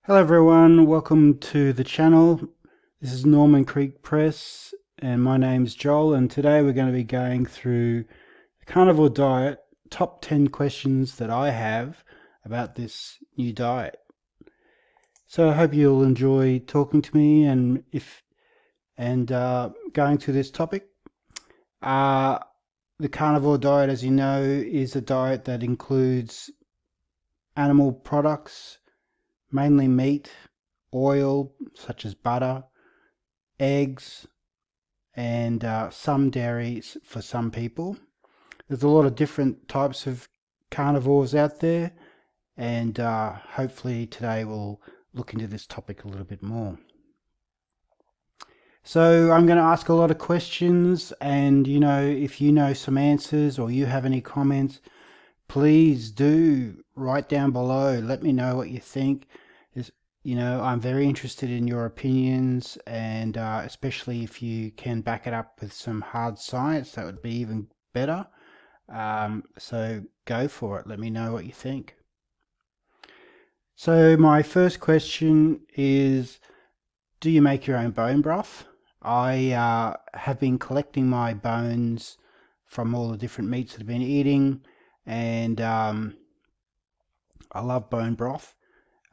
Hello everyone, welcome to the channel. This is Norman Creek Press and my name's Joel, and today we're going to be going through the carnivore diet, top 10 questions that I have about this new diet. So I hope you'll enjoy talking to me and going through this topic. Uh, the carnivore diet, as you know, is a diet that includes animal products, mainly meat, oil such as butter, eggs, and some dairy for some people. There's a lot of different types of carnivores out there, and hopefully today we'll look into this topic a little bit more. So I'm going to ask a lot of questions, and if you know some answers or you have any comments, please do write down below. Let me know what you think. I'm very interested in your opinions, and especially if you can back it up with some hard science, that would be even better. So go for it. Let me know what you think. So my first question is, do you make your own bone broth? I have been collecting my bones from all the different meats that I've been eating, and I love bone broth.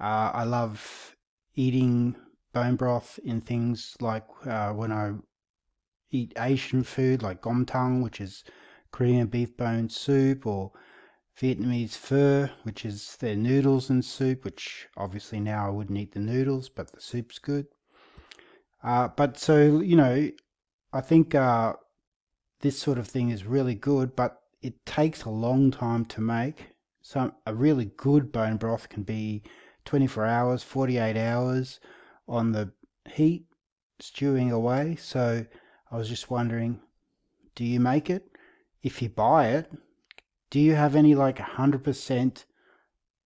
I love eating bone broth in things like when I eat Asian food like gomtang, which is Korean beef bone soup, or Vietnamese pho, which is their noodles and soup, which obviously now I wouldn't eat the noodles, but the soup's good. But so, I think this sort of thing is really good, but it takes a long time to make. A really good bone broth can be 24 hours, 48 hours on the heat, stewing away. So I was just wondering, do you make it? If you buy it, do you have any like 100%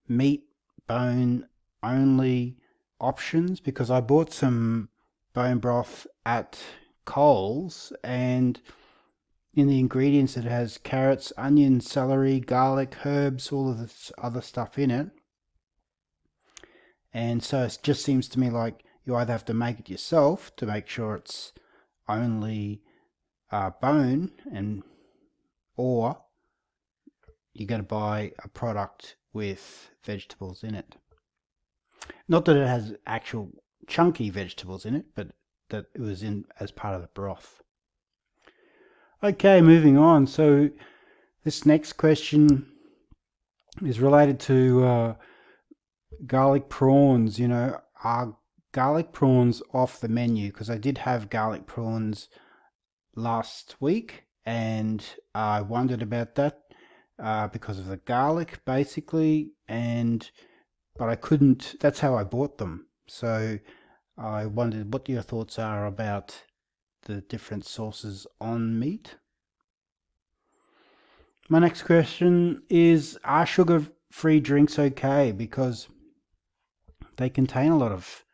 meat, bone only options? Because I bought some bone broth at Coles, and in the ingredients it has carrots, onions, celery, garlic, herbs, all of this other stuff in it. And so it just seems to me like you either have to make it yourself to make sure it's only bone, or you're going to buy a product with vegetables in it. Not that it has actual chunky vegetables in it, but that it was in as part of the broth. Okay, moving on. So this next question is related to garlic prawns. Are garlic prawns off the menu? Because I did have garlic prawns last week, and I wondered about that because of the garlic, basically, but I couldn't. That's how I bought them. So I wondered what your thoughts are about the different sauces on meat. My next question is, are sugar-free drinks okay? Because they contain a lot of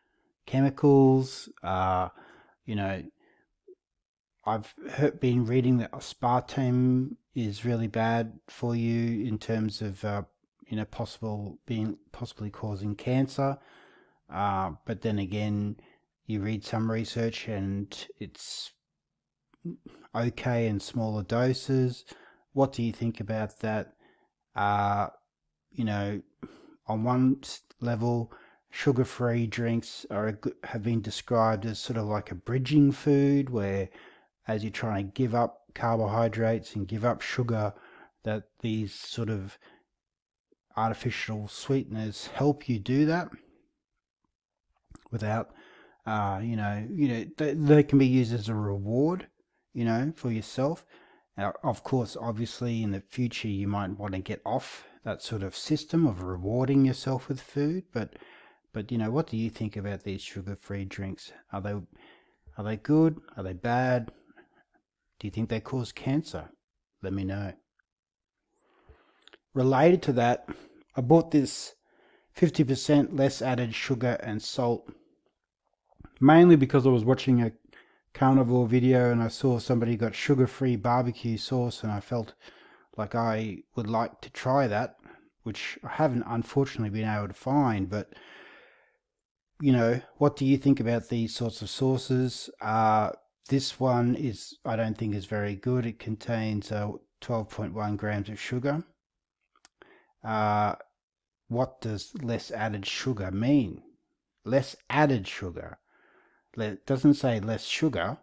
chemicals. I've been reading that aspartame is really bad for you in terms of possibly causing cancer. But then again, you read some research and it's okay in smaller doses. What do you think about that? Uh, you know, on one level, sugar-free drinks have been described as sort of like a bridging food, where as you're trying to give up carbohydrates and give up sugar, that these sort of artificial sweeteners help you do that without, they can be used as a reward, for yourself. Now, of course, obviously, in the future, you might want to get off that sort of system of rewarding yourself with food. But what do you think about these sugar-free drinks? Are they good? Are they bad? Do you think they cause cancer? Let me know. Related to that, I bought this 50% less added sugar and salt, mainly because I was watching a carnivore video and I saw somebody got sugar-free barbecue sauce, and I felt like I would like to try that, which I haven't unfortunately been able to find. But what do you think about these sorts of sauces? This one I don't think is very good. It contains 12.1 grams of sugar. Uh, what does less added sugar mean? Less added sugar. It doesn't say less sugar,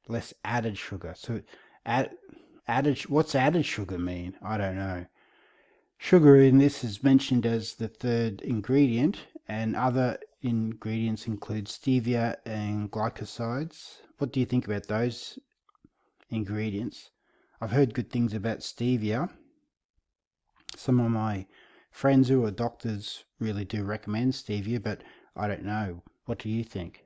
less added sugar. So what's added sugar mean? I don't know. Sugar in this is mentioned as the third ingredient, and other ingredients include stevia and glycosides. What do you think about those ingredients? I've heard good things about stevia. Some of my friends who are doctors really do recommend stevia, but I don't know. What do you think?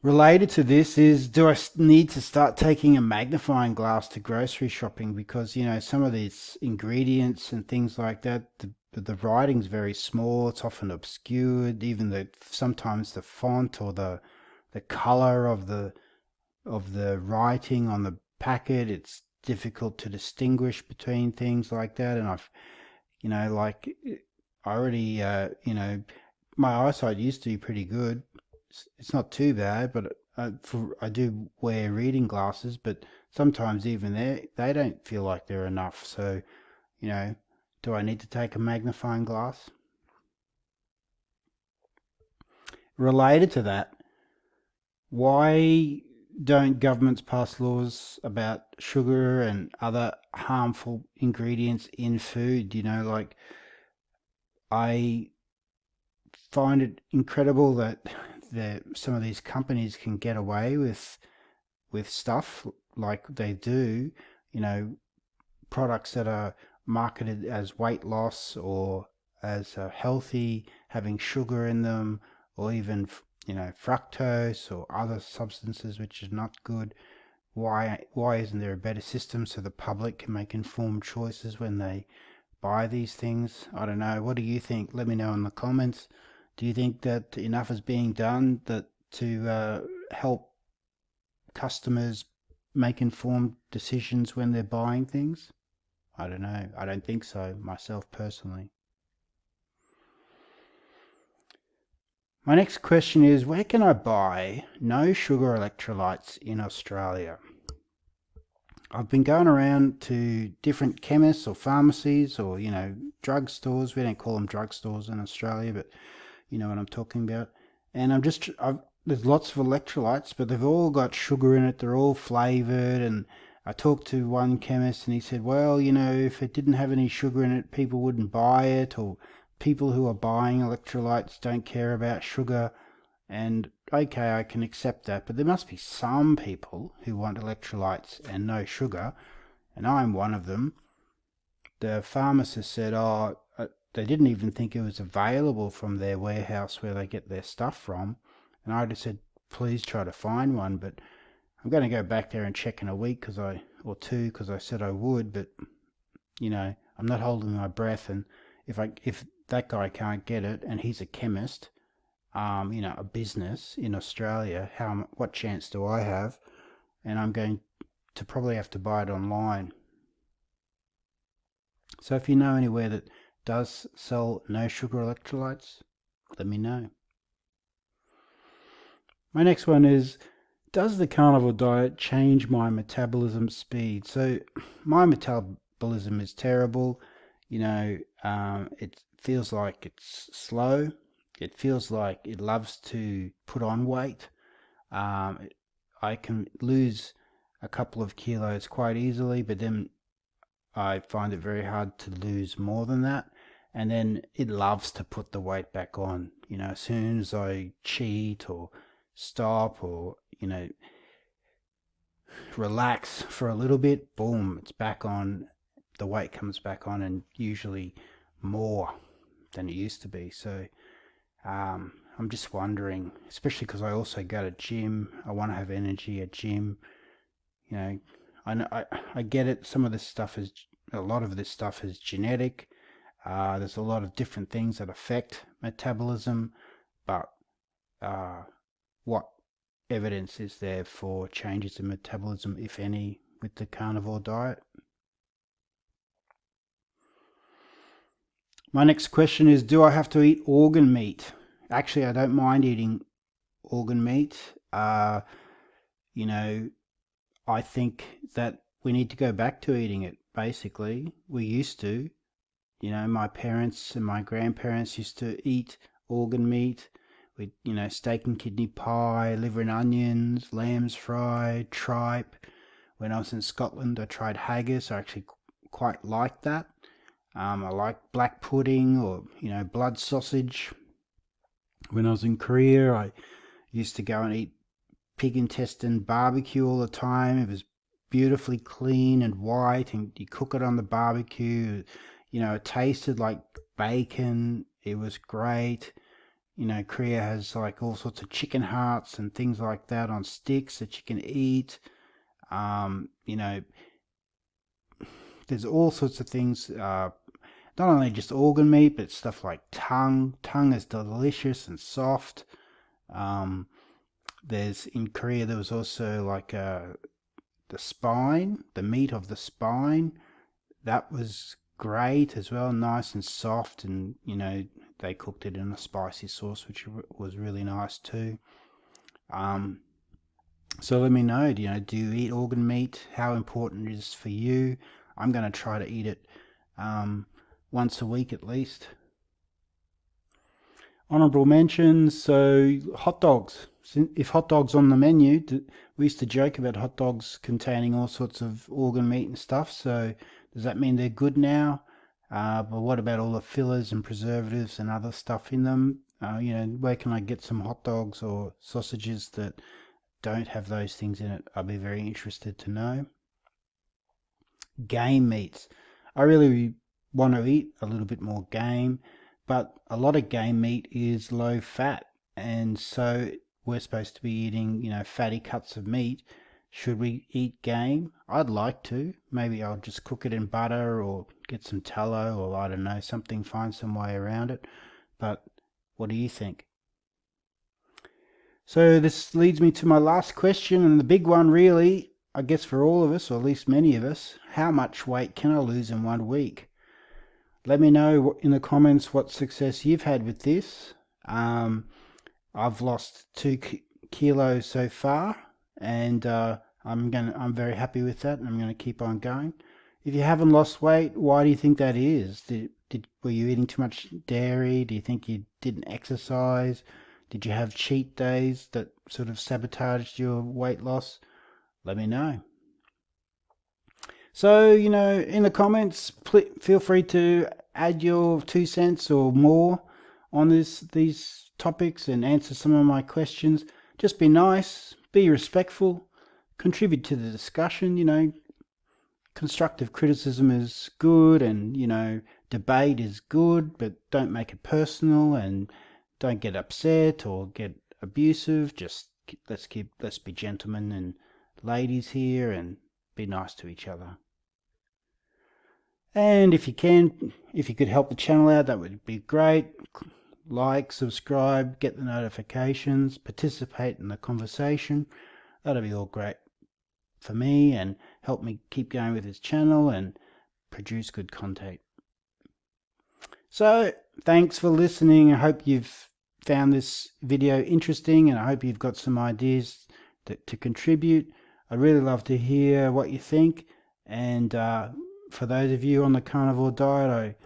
Related to this is, do I need to start taking a magnifying glass to grocery shopping? Because, some of these ingredients and things like that, the writing's very small, it's often obscured, even sometimes the font or the color of the writing on the packet, it's difficult to distinguish between things like that. And like I already, my eyesight used to be pretty good. It's not too bad, but I do wear reading glasses, but sometimes even they don't feel like they're enough. So, do I need to take a magnifying glass? Related to that, why don't governments pass laws about sugar and other harmful ingredients in food? Like I find it incredible that some of these companies can get away with stuff like they do, products that are marketed as weight loss or as healthy, having sugar in them, or even fructose or other substances which is not good. Why isn't there a better system so the public can make informed choices when they buy these things? I don't know. What do you think? Let me know in the comments. Do you think that enough is being done to help customers make informed decisions when they're buying things? I don't know. I don't think so, myself personally. My next question is, where can I buy no sugar electrolytes in Australia? I've been going around to different chemists or pharmacies or, drug stores. We don't call them drug stores in Australia, but you know what I'm talking about. And there's lots of electrolytes, but they've all got sugar in it. They're all flavored. And I talked to one chemist and he said, well, if it didn't have any sugar in it, people wouldn't buy it, or people who are buying electrolytes don't care about sugar. And okay, I can accept that, but there must be some people who want electrolytes and no sugar, and I'm one of them. The pharmacist said, they didn't even think it was available from their warehouse where they get their stuff from. And I just said, please try to find one, but I'm going to go back there and check in a week or two because I said I would, but I'm not holding my breath. And if that guy can't get it and he's a chemist, a business in Australia, what chance do I have? And I'm going to probably have to buy it online. So if you know anywhere that does sell no sugar electrolytes, let me know. My next one is, does the carnivore diet change my metabolism speed? So my metabolism is terrible. It feels like it's slow. It feels like it loves to put on weight. I can lose a couple of kilos quite easily, but then I find it very hard to lose more than that. And then it loves to put the weight back on. As soon as I cheat or stop or, relax for a little bit, boom, it's back on. The weight comes back on, and usually more than it used to be. So I'm just wondering, especially because I also go to gym. I want to have energy at gym. I get it. A lot of this stuff is genetic. There's a lot of different things that affect metabolism, but what evidence is there for changes in metabolism, if any, with the carnivore diet? My next question is, do I have to eat organ meat? Actually, I don't mind eating organ meat. You know, I think that we need to go back to eating it, basically. We used to. My parents and my grandparents used to eat organ meat with, steak and kidney pie, liver and onions, lamb's fried, tripe. When I was in Scotland, I tried haggis. I actually quite liked that. I like black pudding or, blood sausage. When I was in Korea, I used to go and eat pig intestine barbecue all the time. It was beautifully clean and white, and you cook it on the barbecue. It tasted like bacon. It was great. Korea has like all sorts of chicken hearts and things like that on sticks that you can eat. Um, you know, there's all sorts of things. Not only just organ meat, but stuff like tongue. Tongue is delicious and soft. Um, in Korea there was also like the spine, the meat of the spine. That was great as well, nice and soft, and they cooked it in a spicy sauce, which was really nice too. Um, so let me know, do you eat organ meat? How important it is for you? I'm going to try to eat it once a week at least. Honourable mentions, so hot dogs. If hot dogs on the menu, we used to joke about hot dogs containing all sorts of organ meat and stuff, so does that mean they're good now? But what about all the fillers and preservatives and other stuff in them? Where can I get some hot dogs or sausages that don't have those things in it? I'd be very interested to know. Game meats. I really want to eat a little bit more game, but a lot of game meat is low fat, and so we're supposed to be eating, fatty cuts of meat. Should we eat game? I'd like to. Maybe I'll just cook it in butter or get some tallow, or I don't know, find some way around it. But what do you think? So this leads me to my last question, and the big one really, I guess for all of us, or at least many of us: how much weight can I lose in 1 week? Let me know in the comments what success you've had with this. I've lost 2 kilos so far, and I'm very happy with that, and I'm going to keep on going. If you haven't lost weight, why do you think that is? Were you eating too much dairy? Do you think you didn't exercise? Did you have cheat days that sort of sabotaged your weight loss? Let me know. So, in the comments, feel free to add your 2 cents or more on these topics and answer some of my questions. Just be nice, be respectful, contribute to the discussion. Constructive criticism is good, and, debate is good, but don't make it personal, and don't get upset or get abusive. Just let's be gentlemen and ladies here and be nice to each other. And if you could help the channel out, that would be great. Like, subscribe, get the notifications, participate in the conversation. That'll be all great for me and help me keep going with this channel and produce good content. So thanks for listening. I hope you've found this video interesting, and I hope you've got some ideas to contribute. I'd really love to hear what you think, and for those of you on the carnivore diet,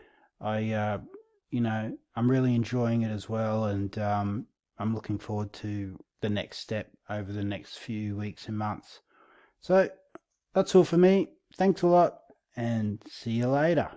I'm really enjoying it as well, and I'm looking forward to the next step over the next few weeks and months. So that's all for me. Thanks a lot, and see you later.